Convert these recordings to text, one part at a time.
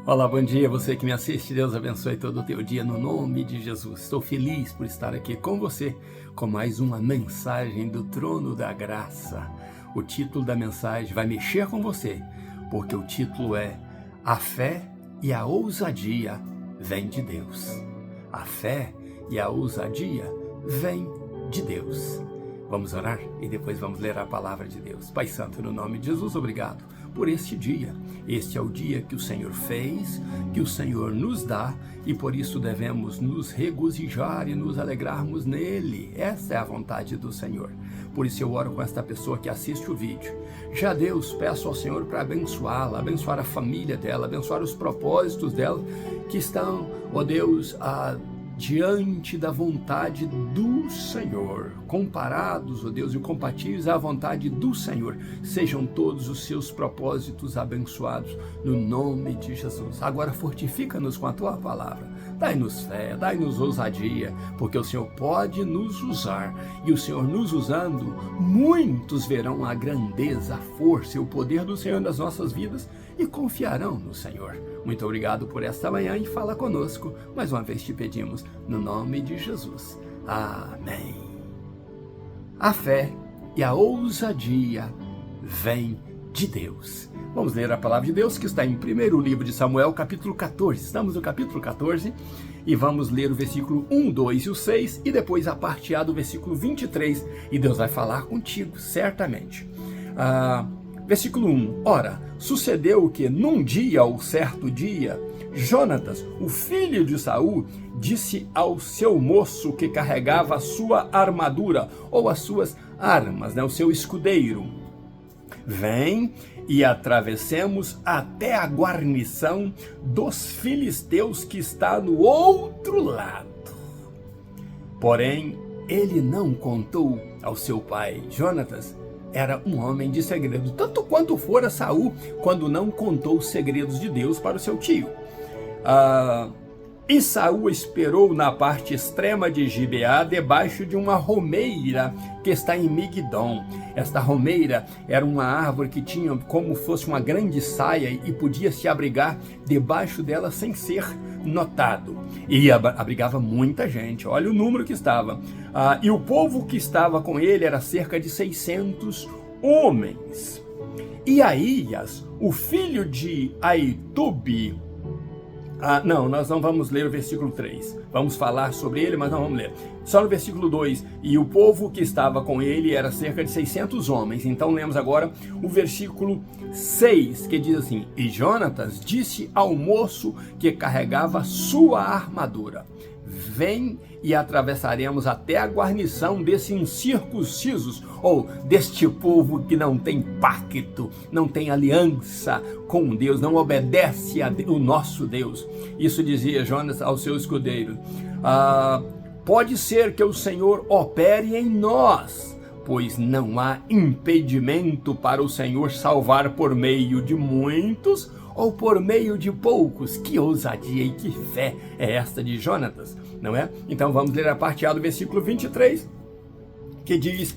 Olá, bom dia, você que me assiste, Deus abençoe todo o teu dia no nome de Jesus. Estou feliz por estar aqui com você, com mais uma mensagem do trono da graça. O título da mensagem vai mexer com você, porque o título é A Fé e a Ousadia Vem de Deus. A fé e a ousadia vem de Deus. Vamos orar e depois vamos ler a palavra de Deus. Pai Santo, no nome de Jesus, obrigado por este dia. Este é o dia que o Senhor fez, que o Senhor nos dá e por isso devemos nos regozijar e nos alegrarmos nele. Essa é a vontade do Senhor. Por isso eu oro com esta pessoa que assiste o vídeo. Já Deus, peço ao Senhor para abençoá-la, abençoar a família dela, abençoar os propósitos dela que estão, ó Deus, diante da vontade do Senhor, comparados, ó Deus, e compatíveis à vontade do Senhor, sejam todos os seus propósitos abençoados, no nome de Jesus. Agora fortifica-nos com a Tua palavra, dai-nos fé, dai-nos ousadia, porque o Senhor pode nos usar, e o Senhor nos usando, muitos verão a grandeza, a força e o poder do Senhor nas nossas vidas, e confiarão no Senhor. Muito obrigado por esta manhã e fala conosco. Mais uma vez te pedimos, no nome de Jesus. Amém. A fé e a ousadia vem de Deus. Vamos ler a palavra de Deus que está em primeiro livro de Samuel, capítulo 14. Estamos no capítulo 14 e vamos ler o versículo 1, 2 e o 6 e depois a parte A do versículo 23 e Deus vai falar contigo, certamente. Versículo 1. Ora, sucedeu que num dia ou certo dia, Jonatas, o filho de Saul, disse ao seu moço que carregava a sua armadura, ou as suas armas, o seu escudeiro: vem e atravessemos até a guarnição dos filisteus que está no outro lado. Porém, ele não contou ao seu pai. Jonatas era um homem de segredo, tanto quanto fora Saul, quando não contou os segredos de Deus para o seu tio. E Saul esperou na parte extrema de Gibeá, debaixo de uma romeira que está em Migdom. Esta romeira era uma árvore que tinha como fosse uma grande saia e podia se abrigar debaixo dela sem ser notado. E abrigava muita gente, olha o número que estava. E o povo que estava com ele era cerca de 600 homens. E Aías, o filho de Aitube, nós não vamos ler o versículo 3. Vamos falar sobre ele, mas não vamos ler. Só no versículo 2. E o povo que estava com ele era cerca de 600 homens. Então lemos agora o versículo 6, que diz assim: E Jonatas disse ao moço que carregava sua armadura: vem e atravessaremos até a guarnição desses incircuncisos, ou deste povo que não tem pacto, não tem aliança com Deus, não obedece ao nosso Deus. Isso dizia Jonas ao seu escudeiro. Pode ser que o Senhor opere em nós, pois não há impedimento para o Senhor salvar por meio de muitos ou por meio de poucos. Que ousadia e que fé é esta de Jonatas, não é? Então vamos ler a parte A do versículo 23, que diz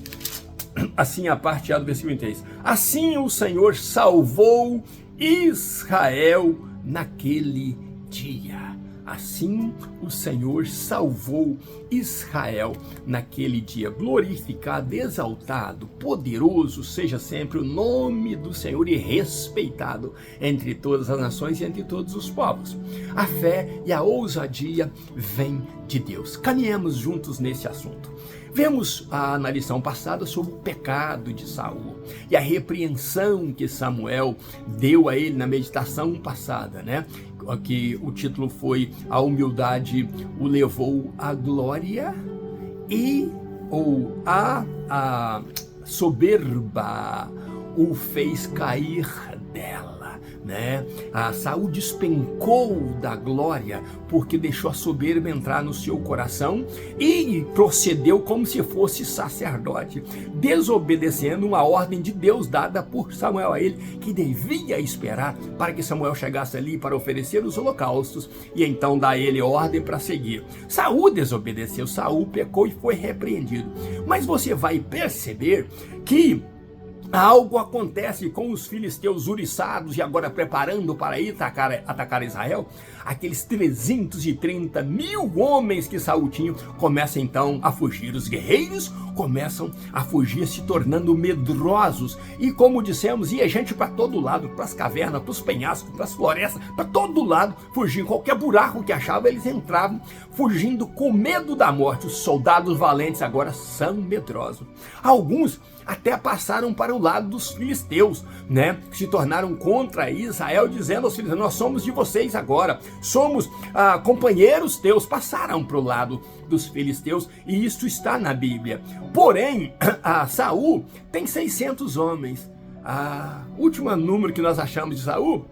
assim, a parte A do versículo 23. Assim o Senhor salvou Israel naquele dia. Assim o Senhor salvou Israel naquele dia. Glorificado, exaltado, poderoso seja sempre o nome do Senhor e respeitado entre todas as nações e entre todos os povos. A fé e a ousadia vêm de Deus. Caminhemos juntos nesse assunto. Vemos na lição passada sobre o pecado de Saul e a repreensão que Samuel deu a ele na meditação passada, que o título foi A Humildade o Levou à Glória ou a soberba o fez cair dela. Saul despencou da glória porque deixou a soberba entrar no seu coração e procedeu como se fosse sacerdote, desobedecendo uma ordem de Deus dada por Samuel a ele, que devia esperar para que Samuel chegasse ali para oferecer os holocaustos e então dar a ele ordem para seguir. Saul desobedeceu, Saul pecou e foi repreendido. Mas você vai perceber que algo acontece com os filisteus uriçados e agora preparando para ir atacar Israel. Aqueles 330 mil homens que Saul tinha começam então a fugir. Os guerreiros começam a fugir, se tornando medrosos. E como dissemos, ia gente para todo lado, para as cavernas, para os penhascos, para as florestas, para todo lado, fugindo. Qualquer buraco que achavam, eles entravam, fugindo com medo da morte. Os soldados valentes agora são medrosos. Alguns até passaram para o lado dos filisteus, né? Se tornaram contra Israel, dizendo aos filisteus: nós somos de vocês agora, somos companheiros teus. Passaram para o lado dos filisteus, e isso está na Bíblia. Porém, Saul tem 600 homens. O último número que nós achamos de Saul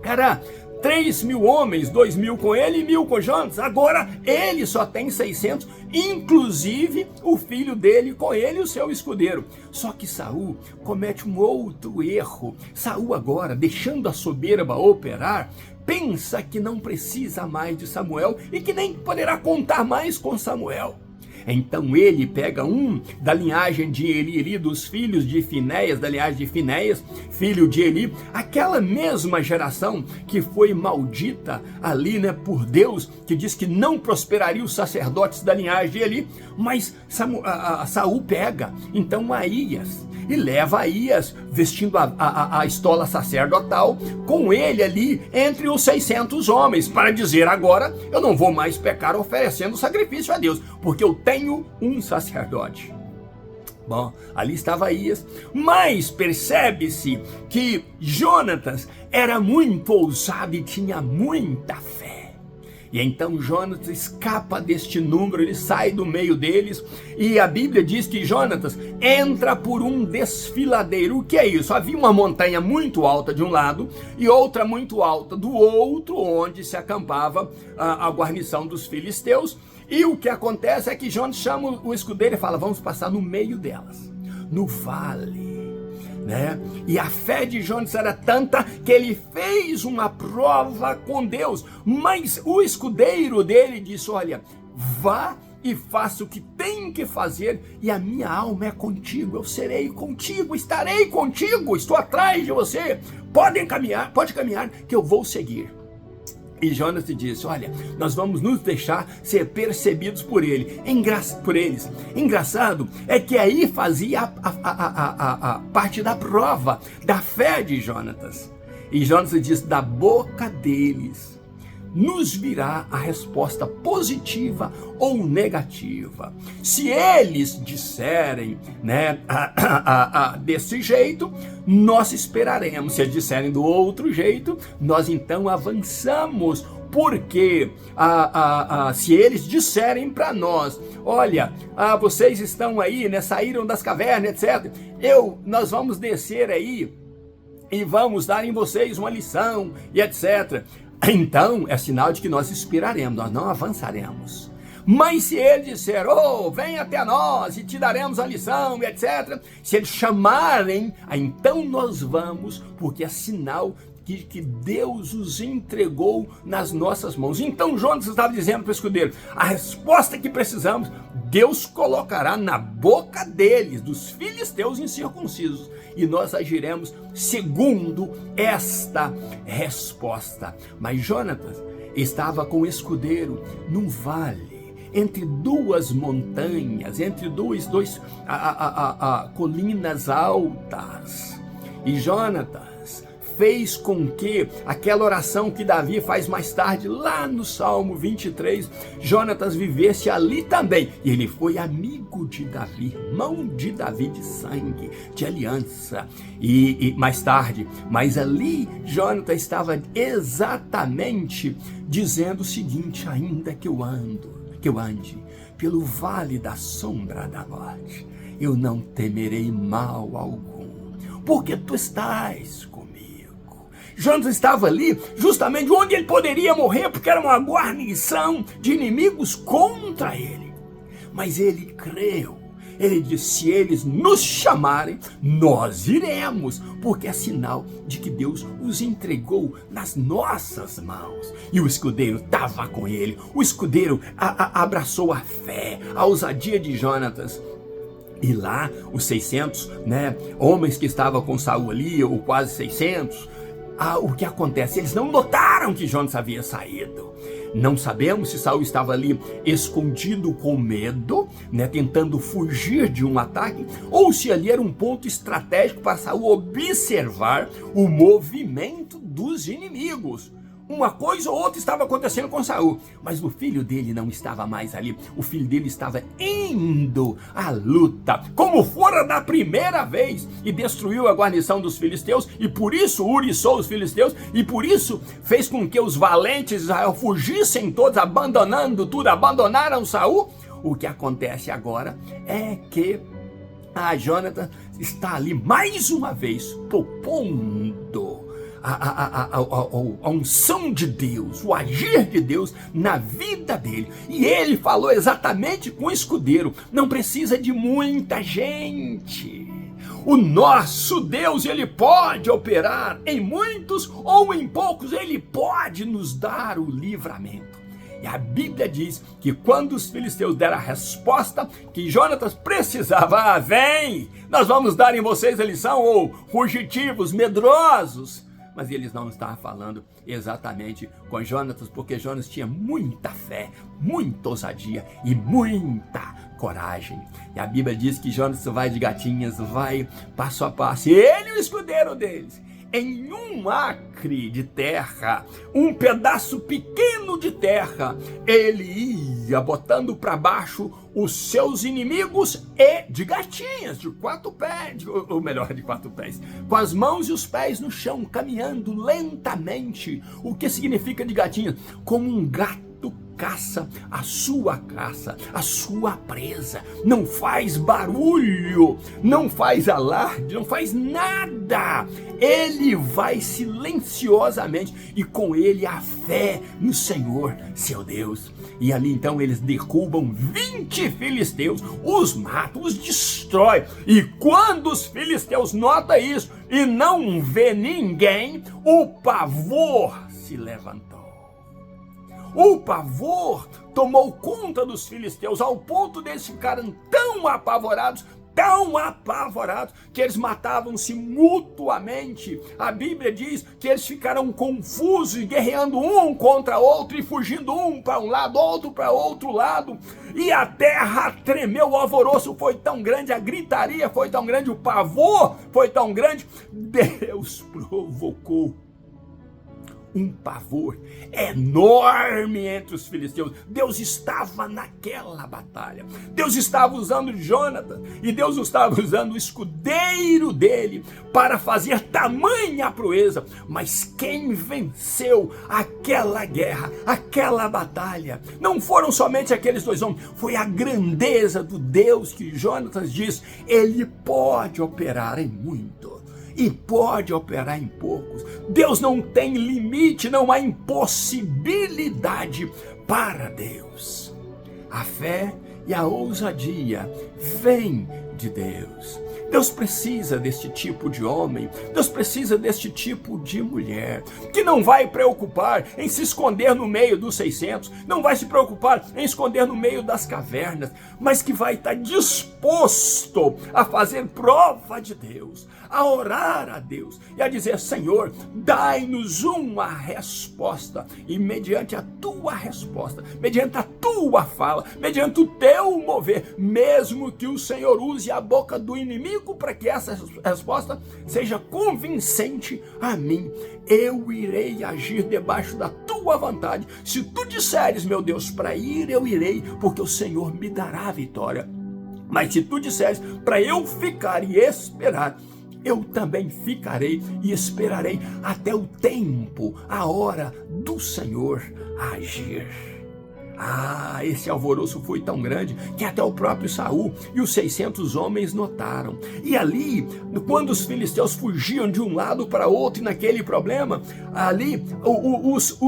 era 3.000 homens, 2.000 com ele e 1.000 com Jonatas. Agora ele só tem 600, inclusive o filho dele com ele e o seu escudeiro. Só que Saul comete um outro erro. Saul agora, deixando a soberba operar, pensa que não precisa mais de Samuel e que nem poderá contar mais com Samuel. Então ele pega um da linhagem de Eli, dos filhos de Finéias, da linhagem de Finéias, filho de Eli, aquela mesma geração que foi maldita ali, né, por Deus, que diz que não prosperaria os sacerdotes da linhagem de Eli. Mas Saul pega então Aías e leva Aías vestindo a estola sacerdotal com ele ali entre os 600 homens, para dizer: agora eu não vou mais pecar oferecendo sacrifício a Deus, porque eu tenho um sacerdote. Bom, ali estava Aías, mas percebe-se que Jonatas era muito ousado e tinha muita fé. E então Jonatas escapa deste número, ele sai do meio deles, e a Bíblia diz que Jonatas entra por um desfiladeiro. O que é isso? Havia uma montanha muito alta de um lado e outra muito alta do outro, onde se acampava a guarnição dos filisteus. E o que acontece é que Jonatas chama o escudeiro e fala: vamos passar no meio delas, no vale. Né? E a fé de Jonatas era tanta que ele fez uma prova com Deus, mas o escudeiro dele disse: olha, vá e faça o que tem que fazer, e a minha alma é contigo, eu serei contigo, estarei contigo, estou atrás de você, pode caminhar que eu vou seguir. E Jonatas disse: olha, nós vamos nos deixar ser percebidos por eles. Engraçado é que aí fazia a parte da prova da fé de Jonatas. E Jonatas diz: da boca deles nos virá a resposta positiva ou negativa. Se eles disserem, né, desse jeito, nós esperaremos. Se eles disserem do outro jeito, nós então avançamos. Porque se eles disserem para nós: olha, vocês estão aí, né, saíram das cavernas, etc., nós vamos descer aí e vamos dar em vocês uma lição, e etc., então é sinal de que nós esperaremos, nós não avançaremos. Mas se ele disser: oh, vem até nós e te daremos a lição, e etc., se eles chamarem, então nós vamos, porque é sinal que Deus os entregou nas nossas mãos. Então Jonatas estava dizendo para o escudeiro: a resposta que precisamos, Deus colocará na boca deles, dos filisteus incircuncisos, e nós agiremos segundo esta resposta. Mas Jonatas estava com o escudeiro num vale, entre duas montanhas, entre duas colinas altas. E Jonatas fez com que aquela oração que Davi faz mais tarde, lá no Salmo 23, Jonatas vivesse ali também. E ele foi amigo de Davi, irmão de Davi de sangue, de aliança. E mais tarde, mas ali Jonatas estava exatamente dizendo o seguinte: ainda que eu ande pelo vale da sombra da morte, eu não temerei mal algum, porque tu estás comigo. Jonatas estava ali justamente onde ele poderia morrer, porque era uma guarnição de inimigos contra ele. Mas ele creu. Ele disse: se eles nos chamarem, nós iremos, porque é sinal de que Deus os entregou nas nossas mãos. E o escudeiro estava com ele. O escudeiro abraçou a fé, a ousadia de Jonatas. E lá, os 600, homens que estavam com Saul ali, ou quase 600, o que acontece? Eles não notaram que Jonas havia saído. Não sabemos se Saul estava ali escondido com medo, tentando fugir de um ataque, ou se ali era um ponto estratégico para Saul observar o movimento dos inimigos. Uma coisa ou outra estava acontecendo com Saul, mas o filho dele não estava mais ali. O filho dele estava indo à luta, como fora da primeira vez, e destruiu a guarnição dos filisteus, e por isso uriçou os filisteus, e por isso fez com que os valentes de Israel fugissem todos, abandonando tudo, abandonaram Saul. O que acontece agora é que Jonatas está ali mais uma vez propondo a unção de Deus, o agir de Deus na vida dele. E ele falou exatamente com o escudeiro: não precisa de muita gente. O nosso Deus, ele pode operar em muitos ou em poucos, ele pode nos dar o livramento. E a Bíblia diz que quando os filisteus deram a resposta que Jonatas precisava: vem, nós vamos dar em vocês a lição, ou fugitivos, medrosos. Mas eles não estavam falando exatamente com Jonatas, porque Jonatas tinha muita fé, muita ousadia e muita coragem. E a Bíblia diz que Jonatas vai de gatinhas, vai passo a passo, e ele e o escudeiro deles, em um acre de terra, um pedaço pequeno de terra, ele ia botando para baixo os seus inimigos, e de gatinhas, de 4 pés, ou melhor, de 4 pés, com as mãos e os pés no chão, caminhando lentamente. O que significa de gatinhas? Como um gato caça a sua caça, a sua presa, não faz barulho, não faz alarde, não faz nada. Ele vai silenciosamente, e com ele a fé no Senhor, seu Deus. E ali então eles derrubam 20 filisteus, os matam, os destrói. E quando os filisteus notam isso e não vê ninguém, o pavor se levantou. O pavor tomou conta dos filisteus, ao ponto deles ficarem tão apavorados, que eles matavam-se mutuamente. A Bíblia diz que eles ficaram confusos, guerreando um contra outro, e fugindo um para um lado, outro para outro lado. E a terra tremeu, o alvoroço foi tão grande, a gritaria foi tão grande, o pavor foi tão grande. Deus provocou um pavor enorme entre os filisteus. Deus estava naquela batalha. Deus estava usando Jonatas, e Deus estava usando o escudeiro dele para fazer tamanha proeza. Mas quem venceu aquela guerra, aquela batalha, não foram somente aqueles 2 homens, foi a grandeza do Deus que Jonatas diz: ele pode operar em muito e pode operar em poucos. Deus não tem limite, não há impossibilidade para Deus. A fé e a ousadia vêm de Deus. Deus precisa deste tipo de homem, Deus precisa deste tipo de mulher, que não vai preocupar em se esconder no meio dos 600, não vai se preocupar em esconder no meio das cavernas, mas que vai estar disposto a fazer prova de Deus, a orar a Deus e a dizer: Senhor, dai-nos uma resposta, e mediante a tua resposta, mediante a tua fala, mediante o teu mover, mesmo que o Senhor use a boca do inimigo para que essa resposta seja convincente a mim, eu irei agir debaixo da tua vontade. Se tu disseres, meu Deus, para ir, eu irei, porque o Senhor me dará a vitória. Mas se tu disseres para eu ficar e esperar, eu também ficarei e esperarei até o tempo, a hora do Senhor agir. Esse alvoroço foi tão grande que até o próprio Saul e os 600 homens notaram. E ali, quando os filisteus fugiam de um lado para outro, e naquele problema, ali os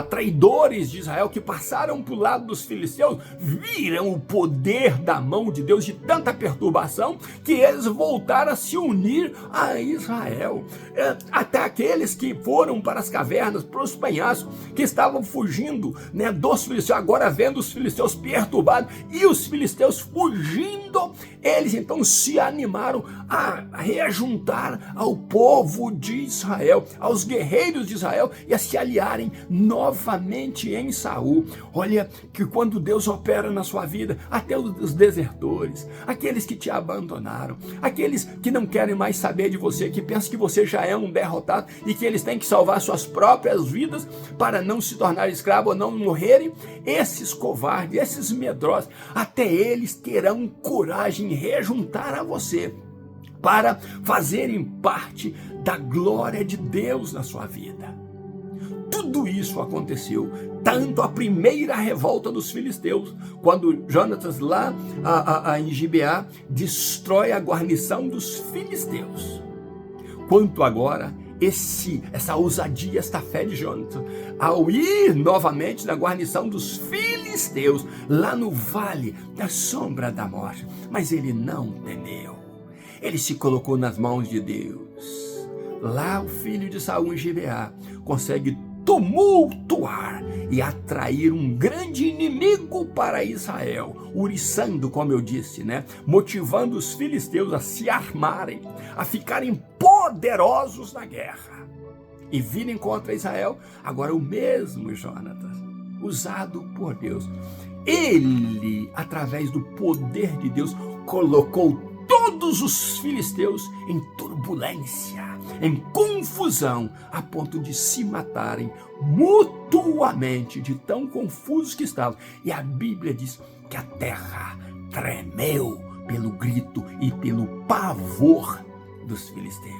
traidores de Israel que passaram para o lado dos filisteus viram o poder da mão de Deus, de tanta perturbação, que eles voltaram a se unir a Israel. Até aqueles que foram para as cavernas, para os penhascos, que estavam fugindo né, dos filisteus, agora vendo os filisteus perturbados e os filisteus fugindo, eles então se animaram a reajuntar ao povo de Israel, aos guerreiros de Israel, e a se aliarem novamente em Saul. Olha que quando Deus opera na sua vida, até os desertores, aqueles que te abandonaram, aqueles que não querem mais saber de você, que pensam que você já é um derrotado e que eles têm que salvar suas próprias vidas para não se tornar escravo ou não morrerem, esses covardes, esses medrosos, até eles terão coragem de rejuntar a você para fazerem parte da glória de Deus na sua vida. Tudo isso aconteceu, tanto a primeira revolta dos filisteus, quando Jonatas lá em Gibeá destrói a guarnição dos filisteus, quanto agora essa ousadia, esta fé de Jonatas, ao ir novamente na guarnição dos filisteus, lá no vale da sombra da morte. Mas ele não temeu, ele se colocou nas mãos de Deus. Lá o filho de Saul em Gibeá consegue tumultuar e atrair um grande inimigo para Israel, uriçando, como eu disse, né? Motivando os filisteus a se armarem, a ficarem poderosos na guerra e virem contra Israel. Agora o mesmo Jonatas, usado por Deus, ele, através do poder de Deus, colocou todos os filisteus em turbulência, em confusão, a ponto de se matarem mutuamente, de tão confusos que estavam. E a Bíblia diz que a terra tremeu pelo grito e pelo pavor dos filisteus.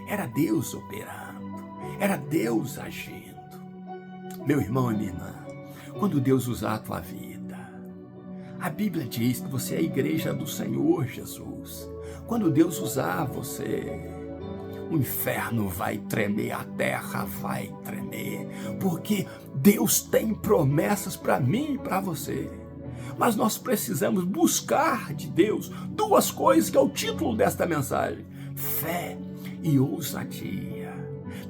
Era Deus operando, era Deus agindo. Meu irmão e minha irmã, quando Deus usar a tua vida, a Bíblia diz que você é a igreja do Senhor Jesus. Quando Deus usar você, o inferno vai tremer, a terra vai tremer, porque Deus tem promessas para mim e para você. Mas nós precisamos buscar de Deus duas coisas, que é o título desta mensagem: fé e ousadia.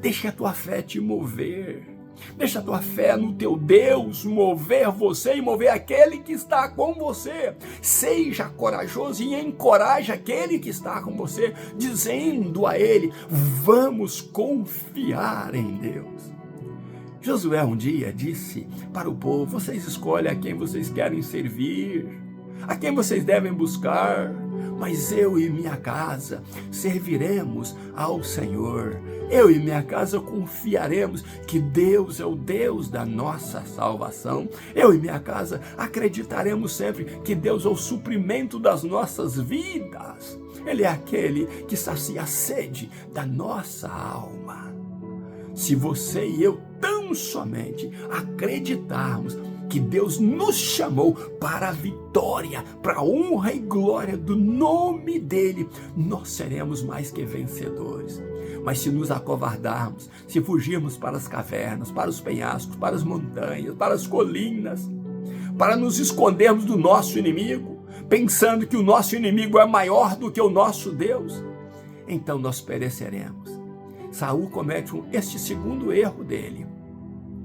Deixa a tua fé te mover. Deixa a tua fé no teu Deus mover você e mover aquele que está com você. Seja corajoso e encoraje aquele que está com você, dizendo a ele: vamos confiar em Deus. Josué um dia disse para o povo: vocês escolhem a quem vocês querem servir, a quem vocês devem buscar, mas eu e minha casa serviremos ao Senhor. Eu e minha casa confiaremos que Deus é o Deus da nossa salvação. Eu e minha casa acreditaremos sempre que Deus é o suprimento das nossas vidas. Ele é aquele que sacia a sede da nossa alma. Se você e eu tão somente acreditarmos que Deus nos chamou para a vitória, para a honra e glória do nome dele, nós seremos mais que vencedores. Mas se nos acovardarmos, se fugirmos para as cavernas, para os penhascos, para as montanhas, para as colinas, para nos escondermos do nosso inimigo, pensando que o nosso inimigo é maior do que o nosso Deus, então nós pereceremos. Saul comete este segundo erro dele,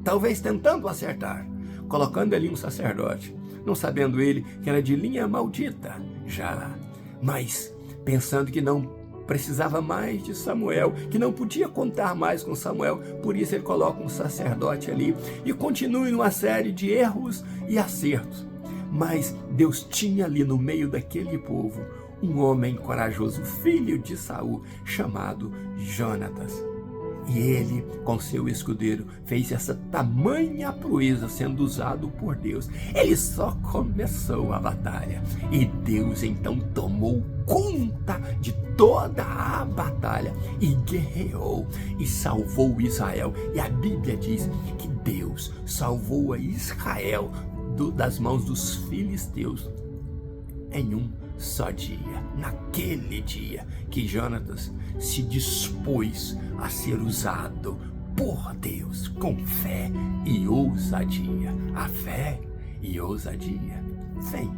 talvez tentando acertar, colocando ali um sacerdote, não sabendo ele que era de linha maldita já, mas pensando que não precisava mais de Samuel, que não podia contar mais com Samuel, por isso ele coloca um sacerdote ali e continua numa série de erros e acertos. Mas Deus tinha ali no meio daquele povo um homem corajoso, filho de Saul, chamado Jonatas. E ele, com seu escudeiro, fez essa tamanha proeza sendo usado por Deus. Ele só começou a batalha e Deus então tomou conta de toda a batalha e guerreou e salvou Israel. E a Bíblia diz que Deus salvou a Israel das mãos dos filisteus em um só dia, naquele dia que Jonatas se dispôs a ser usado por Deus com fé e ousadia. A fé e ousadia vem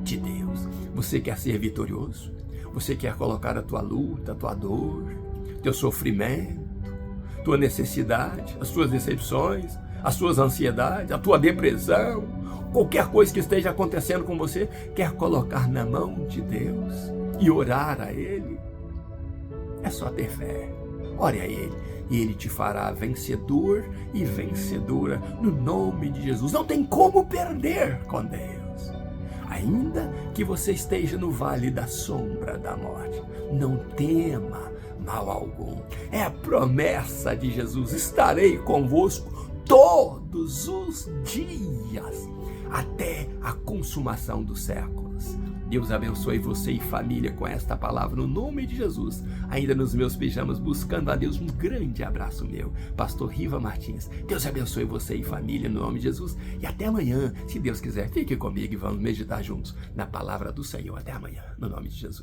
de Deus. Você quer ser vitorioso? Você quer colocar a tua luta, a tua dor, teu sofrimento, tua necessidade, as tuas decepções, as suas ansiedades, a tua depressão, qualquer coisa que esteja acontecendo com você, quer colocar na mão de Deus e orar a Ele, é só ter fé. Ore a Ele e Ele te fará vencedor e vencedora no nome de Jesus. Não tem como perder com Deus. Ainda que você esteja no vale da sombra da morte, não tema mal algum. É a promessa de Jesus: estarei convosco todos os dias, até a consumação dos séculos. Deus abençoe você e família com esta palavra, no nome de Jesus. Ainda nos meus pijamas, buscando a Deus, um grande abraço meu, Pastor Riva Martins. Deus abençoe você e família, no nome de Jesus. E até amanhã, se Deus quiser, fique comigo e vamos meditar juntos na palavra do Senhor. Até amanhã, no nome de Jesus.